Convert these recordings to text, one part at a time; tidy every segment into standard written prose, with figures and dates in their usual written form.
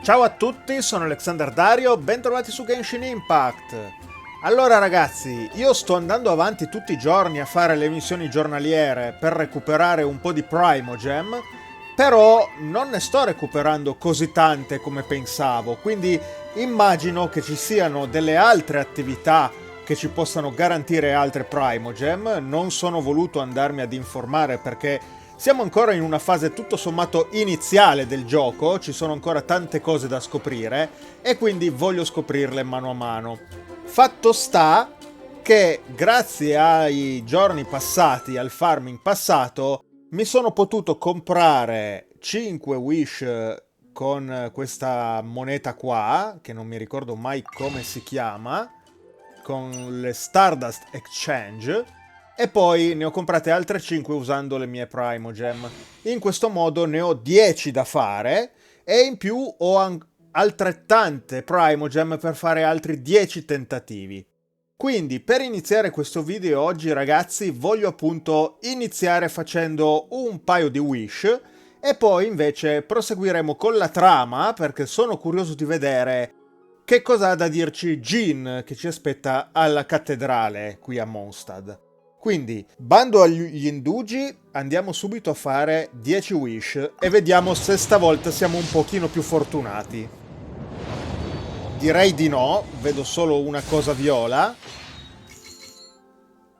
Ciao a tutti, sono Alexander Dario, bentrovati su GENSHIN IMPACT. Allora ragazzi, io sto andando avanti tutti i giorni a fare le missioni giornaliere per recuperare un po' di Primogem, però non ne sto recuperando così tante come pensavo, quindi immagino che ci siano delle altre attività che ci possano garantire altre Primogem. Non sono voluto andarmi ad informare perché siamo ancora in una fase tutto sommato iniziale del gioco, ci sono ancora tante cose da scoprire e quindi voglio scoprirle mano a mano. Fatto sta che grazie ai giorni passati, al farming passato, mi sono potuto comprare 5 wish con questa moneta qua, che non mi ricordo mai come si chiama, con le Stardust Exchange, e poi ne ho comprate altre 5 usando le mie Primogem. In questo modo ne ho 10 da fare e in più ho altrettante Primogem per fare altri 10 tentativi. Quindi per iniziare questo video oggi ragazzi voglio appunto iniziare facendo un paio di wish e poi invece proseguiremo con la trama perché sono curioso di vedere che cosa ha da dirci Jin che ci aspetta alla cattedrale qui a Mondstadt. Quindi, bando agli indugi, andiamo subito a fare 10 wish e vediamo se stavolta siamo un pochino più fortunati. Direi di no, vedo solo una cosa viola.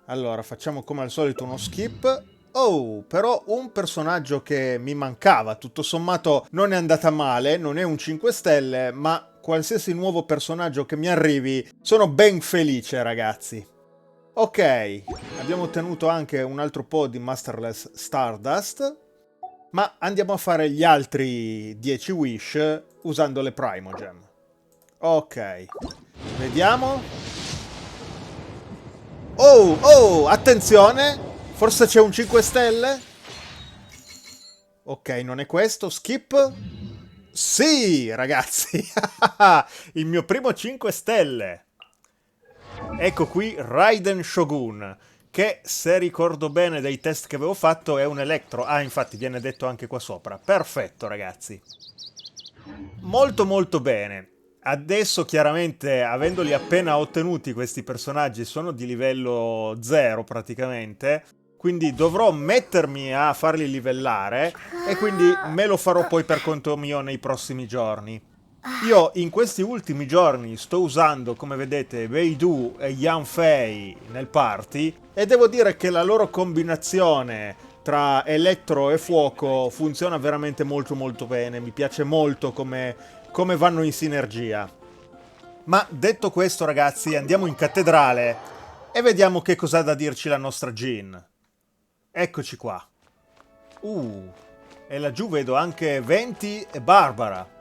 Allora, facciamo come al solito uno skip. Oh, però un personaggio che mi mancava, tutto sommato non è andata male, non è un 5 stelle, ma qualsiasi nuovo personaggio che mi arrivi sono ben felice ragazzi. Ok, abbiamo ottenuto anche un altro po' di Masterless Stardust, ma andiamo a fare gli altri 10 wish usando le Primogem. Ok, vediamo. Oh, attenzione, forse c'è un 5 stelle? Ok, non è questo, skip. Sì, ragazzi, il mio primo 5 stelle. Ecco qui Raiden Shogun, che se ricordo bene dai test che avevo fatto è un elettro. Ah, infatti viene detto anche qua sopra. Perfetto, ragazzi. Molto molto bene. Adesso chiaramente, avendoli appena ottenuti questi personaggi, sono di livello 0 praticamente, quindi dovrò mettermi a farli livellare e quindi me lo farò poi per conto mio nei prossimi giorni. Io in questi ultimi giorni sto usando, come vedete, Beidou e Yanfei nel party e devo dire che la loro combinazione tra elettro e fuoco funziona veramente molto molto bene, mi piace molto come vanno in sinergia. Ma detto questo ragazzi, andiamo in cattedrale e vediamo che cosa ha da dirci la nostra Jin. Eccoci qua. E laggiù vedo anche Venti e Barbara.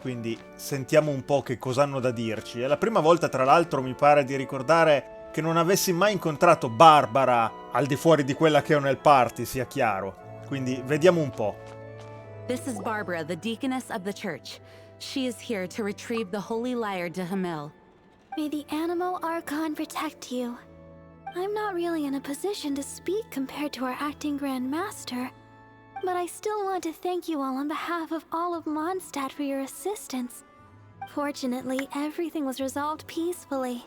Quindi sentiamo un po' che cosa hanno da dirci. È la prima volta, tra l'altro, mi pare di ricordare che non avessi mai incontrato Barbara al di fuori di quella che ho nel party, sia chiaro. Quindi vediamo un po'. This is Barbara, the deaconess of the church. She is here to retrieve the holy lyre to Hamil. May the Animo Archon protect you. I'm not really in a position to speak compared to our acting Grand Master, but I still want to thank you all on behalf of all of Mondstadt for your assistance. Fortunately, everything was resolved peacefully.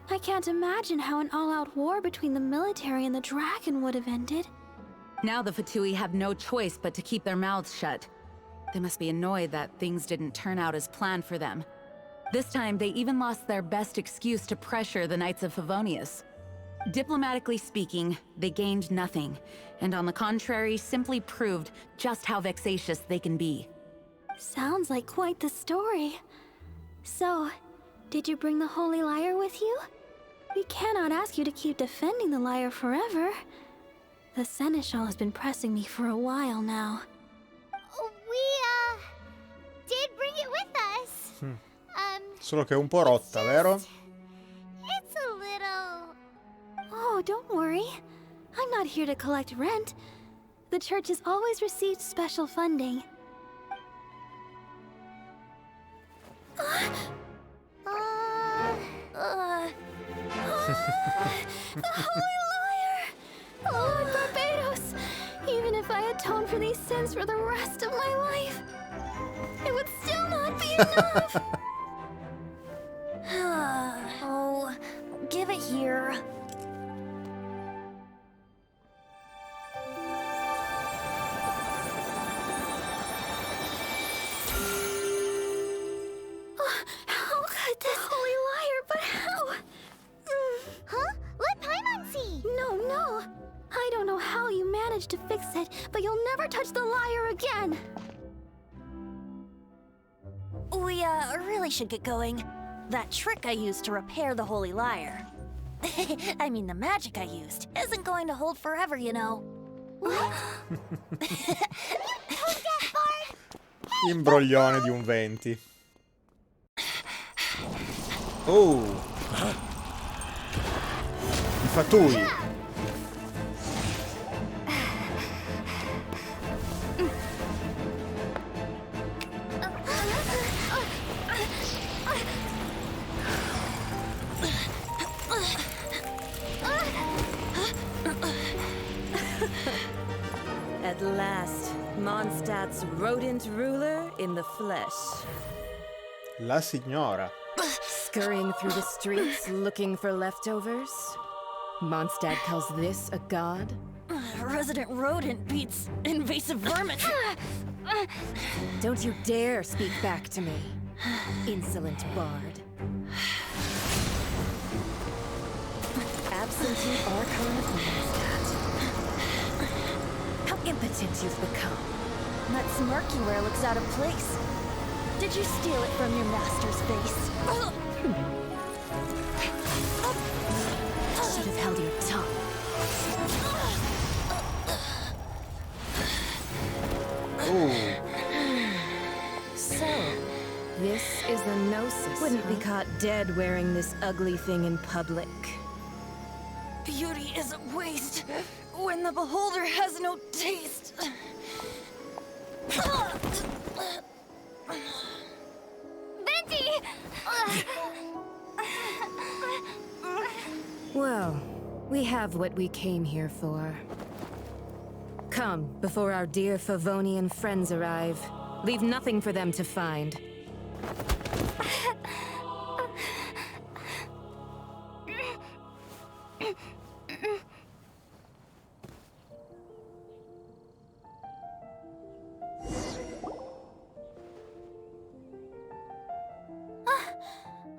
I can't imagine how an all-out war between the military and the dragon would have ended. Now the Fatui have no choice but to keep their mouths shut. They must be annoyed that things didn't turn out as planned for them. This time, they even lost their best excuse to pressure the Knights of Favonius. Diplomatically speaking, they gained nothing, and on the contrary, simply proved just how vexatious they can be. Sounds like quite the story. So, did you bring the holy lyre with you? We cannot ask you to keep defending the lyre forever. The Seneschal has been pressing me for a while now. We, did bring it with us. Solo che è un po' rotta, vero? It's a little... Oh, don't worry. I'm not here to collect rent. The church has always received special funding. The Holy Lyre! Lord Barbados! Even if I atone for these sins for the rest of my life, Oh, give it here. How could this holy liar, but how? Huh? Let Paimon see! No. I don't know how you managed to fix it, but you'll never touch the liar again. We, really should get going. That trick I used to repair the holy liar. I mean, the magic I used isn't going to hold forever, you know. What? Imbroglione di un Venti. Oh! I fatui! At last, Mondstadt's rodent ruler in the flesh. La Signora. Scurrying through the streets looking for leftovers? Mondstadt calls this a god? Resident rodent beats invasive vermin. Don't you dare speak back to me, insolent bard. Absentee Archon of Mondstadt. How impotent you've become. That smirk you wear looks out of place. Did you steal it from your master's face? Should have held your tongue. So, this is the Gnosis. Wouldn't be caught dead wearing this ugly thing in public. Beauty is a waste when the beholder has no taste. Venti! Well, we have what we came here for. Come, before our dear Favonian friends arrive. Leave nothing for them to find.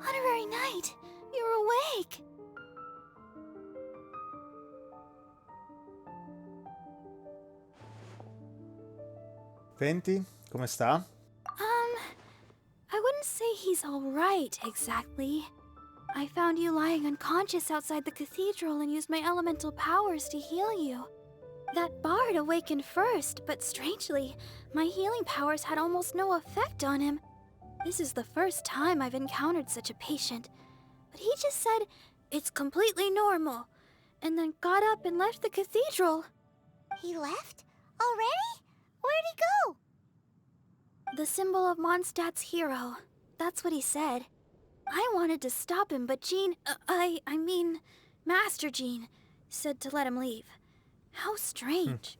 Honorary Knight, you're awake. Venti, come sta? I wouldn't say he's all right, exactly. I found you lying unconscious outside the cathedral and used my elemental powers to heal you. That bard awakened first, but strangely, my healing powers had almost no effect on him. This is the first time I've encountered such a patient, but he just said, it's completely normal, and then got up and left the cathedral. He left? Already? Where'd he go? The symbol of Mondstadt's hero. That's what he said. I wanted to stop him, but Jean, I mean, Master Jean, said to let him leave. How strange.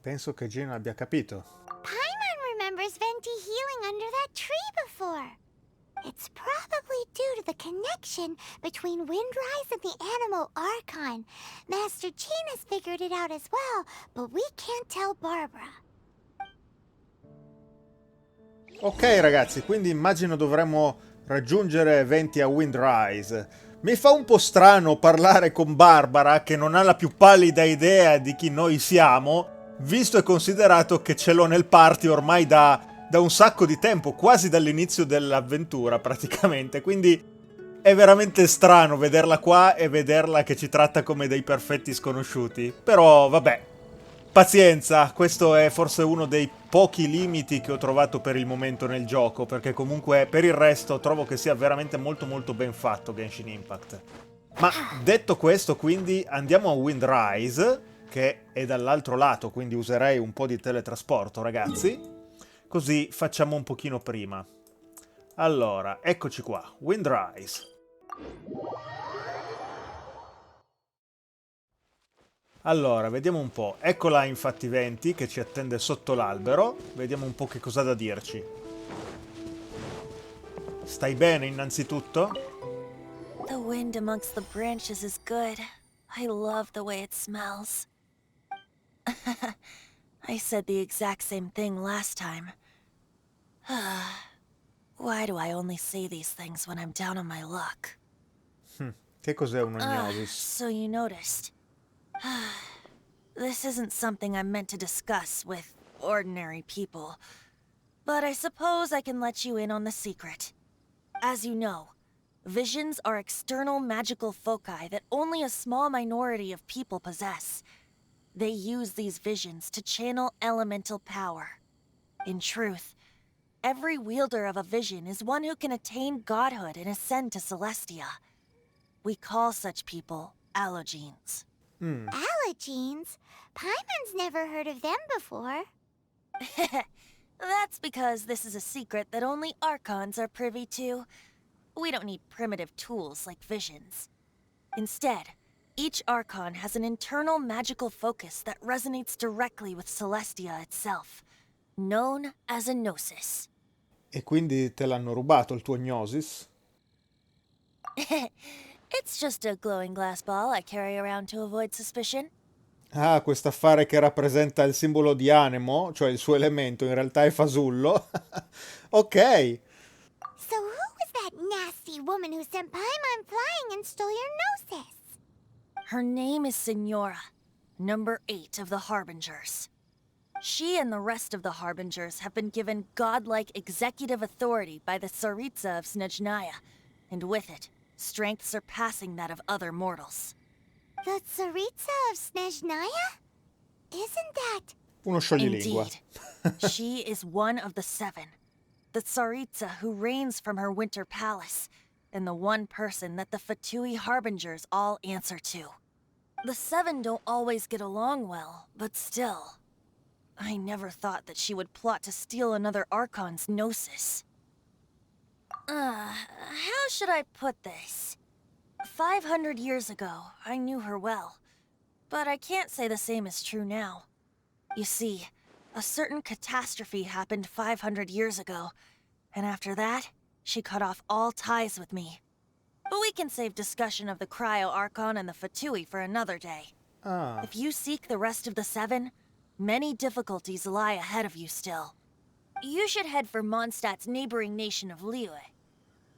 Penso che Jean abbia capito. Paimon remembers Venti healing under that tree before. It's probably due to the connection between Windrise and the Animal Archon. Master Jean has figured it out as well, but we can't tell Barbara. Ok ragazzi, quindi immagino dovremmo raggiungere Venti a Windrise. Mi fa un po' strano parlare con Barbara, che non ha la più pallida idea di chi noi siamo, visto e considerato che ce l'ho nel party ormai da un sacco di tempo, quasi dall'inizio dell'avventura praticamente, quindi è veramente strano vederla qua e vederla che ci tratta come dei perfetti sconosciuti. Però vabbè, pazienza, questo è forse uno dei pochi limiti che ho trovato per il momento nel gioco, perché comunque per il resto trovo che sia veramente molto molto ben fatto Genshin Impact. Ma detto questo, quindi andiamo a Windrise, che è dall'altro lato, quindi userei un po' di teletrasporto ragazzi, così facciamo un pochino prima. Allora, eccoci qua, Windrise. Allora, vediamo un po'. Eccola infatti Venti che ci attende sotto l'albero. Vediamo un po' che cosa ha da dirci. Stai bene innanzitutto? The wind amongst the branches is good. I love the way it smells. I said the exact same thing last time. Why do I only say these things when I'm down on my luck? Che cos'è un'ognosis? So you noticed. This isn't something I'm meant to discuss with ordinary people, but I suppose I can let you in on the secret. As you know, visions are external magical foci that only a small minority of people possess. They use these visions to channel elemental power. In truth, every wielder of a vision is one who can attain godhood and ascend to Celestia. We call such people allogenes. Allergenes? Paimon's never heard of them before. That's because this is a secret that only Archons are privy to. We don't need primitive tools like visions. Instead, each Archon has an internal magical focus that resonates directly with Celestia itself, known as a gnosis. E quindi te l'hanno rubato il tuo gnosis? It's just a glowing glass ball I carry around to avoid suspicion. Ah, quest'affare che rappresenta il simbolo di animo, cioè il suo elemento, in realtà è fasullo. Ok. So who was that nasty woman who sent Paimon flying and stole your gnosis? Her name is Signora, number 8 of the Harbingers. She and the rest of the Harbingers have been given godlike executive authority by the Tsaritsa of Snezhnaya, and with it, strength surpassing that of other mortals. The Tsaritsa of Snezhnaya? Isn't that... Uno scioglilingua. Indeed. She is one of the 7. The Tsaritsa who reigns from her winter palace, and the one person that the Fatui Harbingers all answer to. The 7 don't always get along well, but still. I never thought that she would plot to steal another Archon's gnosis. How should I put this? 500 years ago, I knew her well, but I can't say the same is true now. You see, a certain catastrophe happened 500 years ago, and after that, she cut off all ties with me. But we can save discussion of the Cryo Archon and the Fatui for another day. Ah. If you seek the rest of the 7, many difficulties lie ahead of you still. You should head for Mondstadt's neighboring nation of Liyue.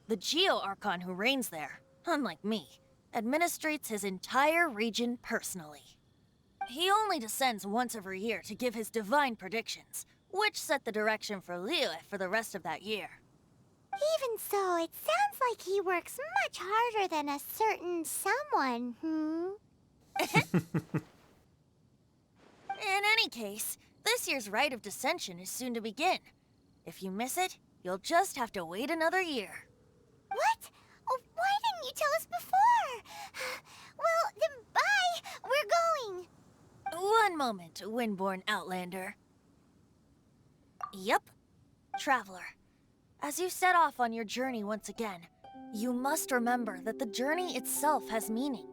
The Geo-Archon who reigns there, unlike me, administrates his entire region personally. He only descends once every year to give his divine predictions, which set the direction for Liyue for the rest of that year. Even so, it sounds like he works much harder than a certain someone, In any case, this year's Rite of Descension is soon to begin. If you miss it, you'll just have to wait another year. What? Oh, why didn't you tell us before? Well, then bye! We're going! One moment, Windborn Outlander. Yup. Traveler, as you set off on your journey once again, you must remember that the journey itself has meaning.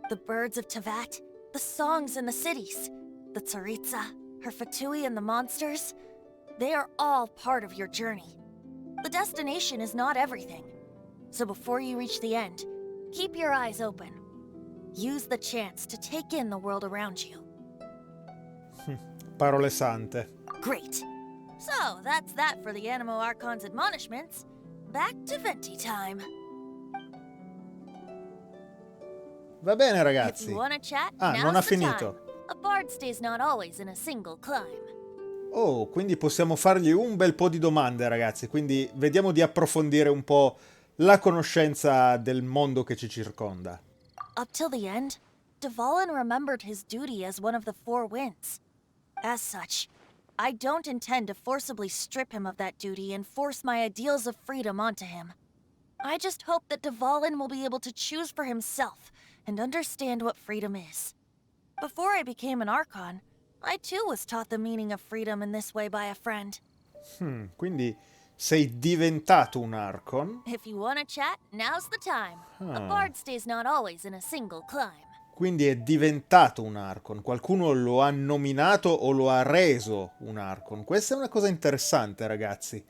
The birds of Tevat, the songs in the cities, the Tsaritsa, her Fatui and the monsters, they are all part of your journey. The destination is not everything. So before you reach the end, keep your eyes open. Use the chance to take in the world around you. Parole sante. Great. So, that's that for the Animo Archon's admonishments. Back to Venti time. Va bene, If ragazzi. you wanna chat, Ah, now's non ha the time. finito. A bard stays not always in a single climb. Oh, quindi possiamo fargli un bel po' di domande, ragazzi. Quindi vediamo di approfondire un po' la conoscenza del mondo che ci circonda. Up till the end, Dvalin remembered his duty as one of the 4 winds. As such, I don't intend to forcibly strip him of that duty and force my ideals of freedom onto him. I just hope that Dvalin will be able to choose for himself and understand what freedom is. Before I became an Archon, I too was taught the meaning of freedom in this way by a friend. Quindi sei diventato un Archon. If you wanna chat, now's the time. A bard stays not always in a single climb. Quindi è diventato un Archon. Qualcuno lo ha nominato o lo ha reso un Archon. Questa è una cosa interessante, ragazzi.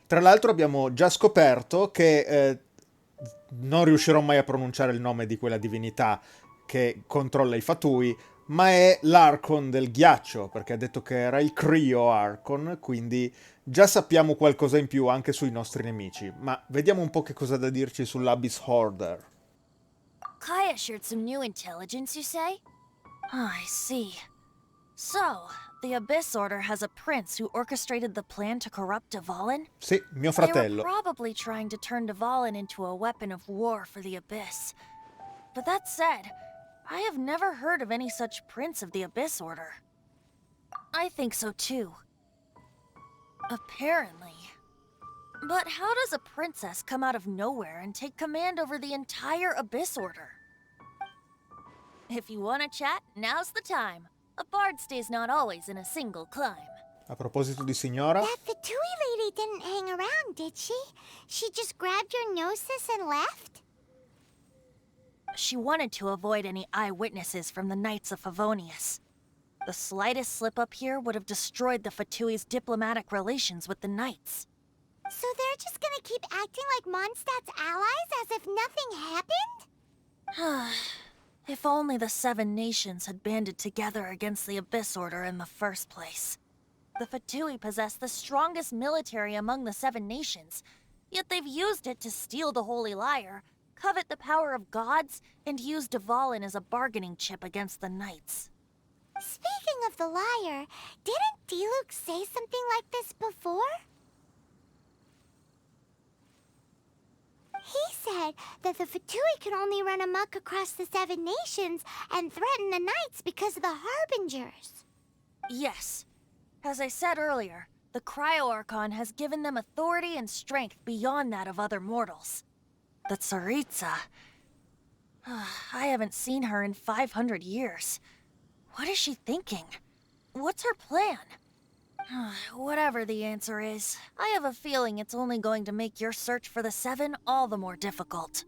Tra Tra l'altro abbiamo già scoperto che non riuscirò mai a pronunciare il nome di quella divinità che controlla i fatui, ma è l'Archon del ghiaccio, perché ha detto che era il Cryo Archon, quindi già sappiamo qualcosa in più anche sui nostri nemici. Ma vediamo un po' che cosa ha da dirci sull'Abyss Hoarder. Kaya shared some new intelligence, you say? Oh, I see. So, the Abyss Order has a prince who orchestrated the plan to corrupt Dvalin? Sì, mio They were fratello. probably trying to turn Dvalin into a weapon of war for the Abyss. But that said, I have never heard of any such prince of the Abyss Order. I think so too. Apparently. But how does a princess come out of nowhere and take command over the entire Abyss Order? If you want to chat, now's the time. A bard stays not always in a single climb. A proposito di Signora, That Fatui lady didn't hang around, did she? She just grabbed your gnosis and left? She wanted to avoid any eyewitnesses from the Knights of Favonius. The slightest slip-up here would have destroyed the Fatui's diplomatic relations with the Knights. So they're just gonna keep acting like Mondstadt's allies as if nothing happened? If only the Seven Nations had banded together against the Abyss Order in the first place. The Fatui possess the strongest military among the Seven Nations, yet they've used it to steal the Holy Lyre, covet the power of gods, and use Dvalin as a bargaining chip against the Knights. Speaking of the lyre, didn't Diluc say something like this before? He said that the Fatui can only run amok across the Seven Nations and threaten the Knights because of the Harbingers. Yes. As I said earlier, the Cryo-Archon has given them authority and strength beyond that of other mortals. The Tsaritsa... I haven't seen her in 500 years. What is she thinking? What's her plan? Whatever the answer is, I have a feeling it's only going to make your search for the Seven all the more difficult.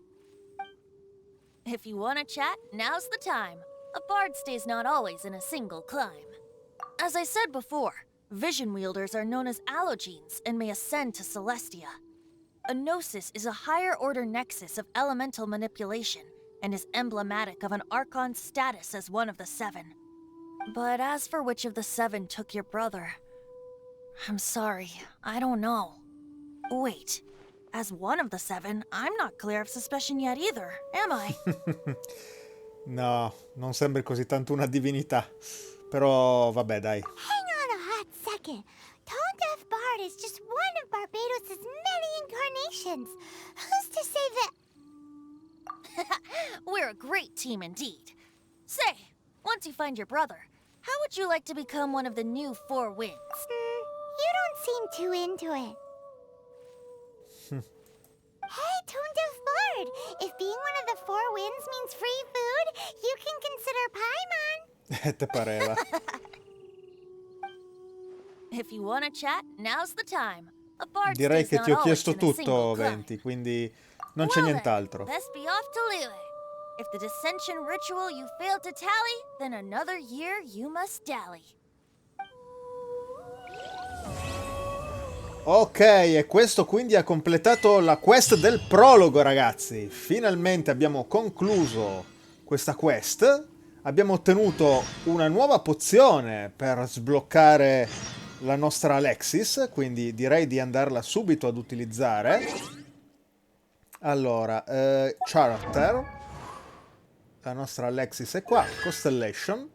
If you want to chat, now's the time. A bard stays not always in a single climb. As I said before, vision wielders are known as allogenes and may ascend to Celestia. A gnosis is a higher-order nexus of elemental manipulation and is emblematic of an Archon's status as one of the Seven. But as for which of the Seven took your brother... I'm sorry, I don't know. Wait, as one of the Seven, I'm not clear of suspicion yet either, am I? no, non sembri così tanto una divinità. Però vabbè, dai. Hang on a hot second. Tone Deaf Bard is just one of Barbados' many incarnations. Who's to say that... We're a great team indeed. Say, once you find your brother, how would you like to become one of the new Four Winds? You don't seem too into it. Hey, Tone Deaf Bard! If being one of the Four Winds means free food, you can consider Paimon. Te pareva. If you want to chat, now's the time. A bard Direi stays che not ti ho always chiesto in a tutto, single climb. Venti, quindi non c'è Well then, nient'altro. Let's be off to Liyue. If the dissension ritual you failed to tally, then another year you must dally. Ok, e questo quindi ha completato la quest del prologo, ragazzi. Finalmente abbiamo concluso questa quest. Abbiamo ottenuto una nuova pozione per sbloccare la nostra Alexis, quindi direi di andarla subito ad utilizzare. Allora, character. La nostra Alexis è qua, costellation.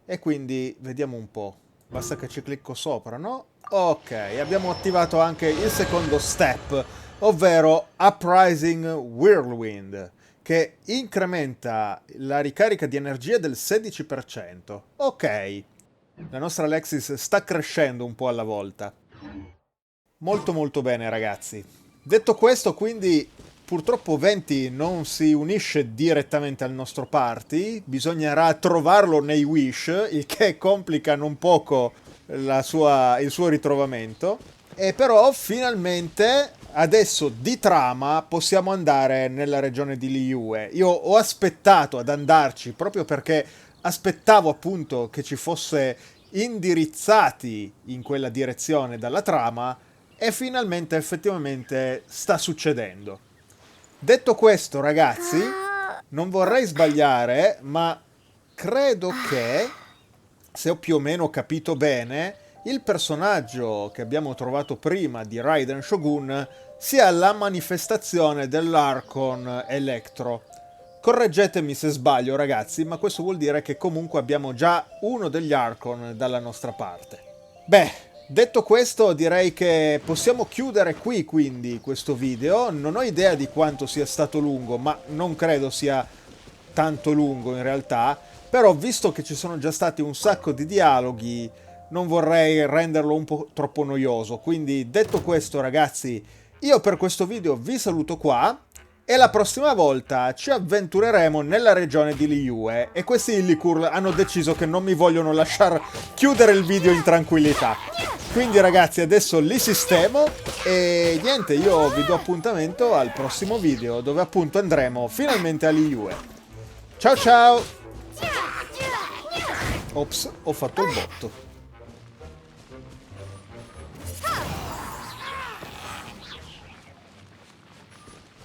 E quindi vediamo un po'. Basta che ci clicco sopra, no? Ok, abbiamo attivato anche il secondo step, ovvero Uprising Whirlwind, che incrementa la ricarica di energia del 16%. Ok, la nostra Alexis sta crescendo un po' alla volta. Molto molto bene, ragazzi. Detto questo, quindi, purtroppo Venti non si unisce direttamente al nostro party, bisognerà trovarlo nei Wish, il che complica non poco il suo ritrovamento. E però finalmente adesso di trama possiamo andare nella regione di Liyue. Io ho aspettato ad andarci proprio perché aspettavo appunto che ci fosse indirizzati in quella direzione dalla trama, e finalmente effettivamente sta succedendo. Detto questo, ragazzi, non vorrei sbagliare, ma credo che, se ho più o meno capito bene, il personaggio che abbiamo trovato prima di Raiden Shogun sia la manifestazione dell'Archon Electro. Correggetemi se sbaglio, ragazzi, ma questo vuol dire che comunque abbiamo già uno degli Archon dalla nostra parte. Beh, detto questo, direi che possiamo chiudere qui quindi questo video. Non ho idea di quanto sia stato lungo, ma non credo sia tanto lungo in realtà. Però, visto che ci sono già stati un sacco di dialoghi, non vorrei renderlo un po' troppo noioso. Quindi, detto questo, ragazzi, io per questo video vi saluto qua. E la prossima volta ci avventureremo nella regione di Liyue. E questi Illikur hanno deciso che non mi vogliono lasciare chiudere il video in tranquillità. Quindi ragazzi, adesso li sistemo e niente, io vi do appuntamento al prossimo video, dove appunto andremo finalmente a Liyue. Ciao ciao! Ops, ho fatto il botto.